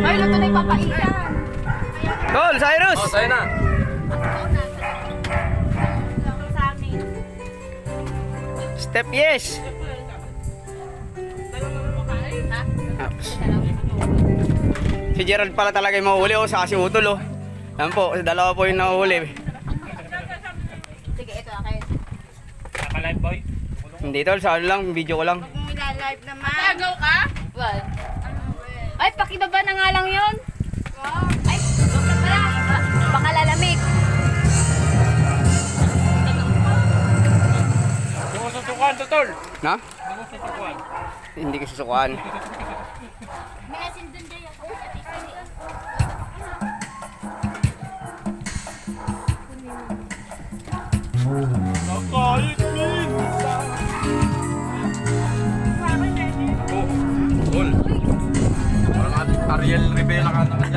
Ay, luto na ipapaitan. Tol, Cyrus! Oh, sa'yo na. Step yes! Si Gerald pala talaga yung mahuhuli o sa si Utol o. Yan po, dalawa po yung nahuhuli. Sige, ito akin. Naka-live boy. Hindi tol, sa ano lang, video ko lang. Kung nila-live naman. Tagaw ka? Well. Ay, pakibaba na nga lang yun. Ay, baka lalamig. Hindi mo susukuan, Totol. Na? Hindi mo susukuan. Hindi ko susukuan. May asin dun dyan ako. Nakakayot minsan. Oh, Tol. Parang Ariel Rivera ka na.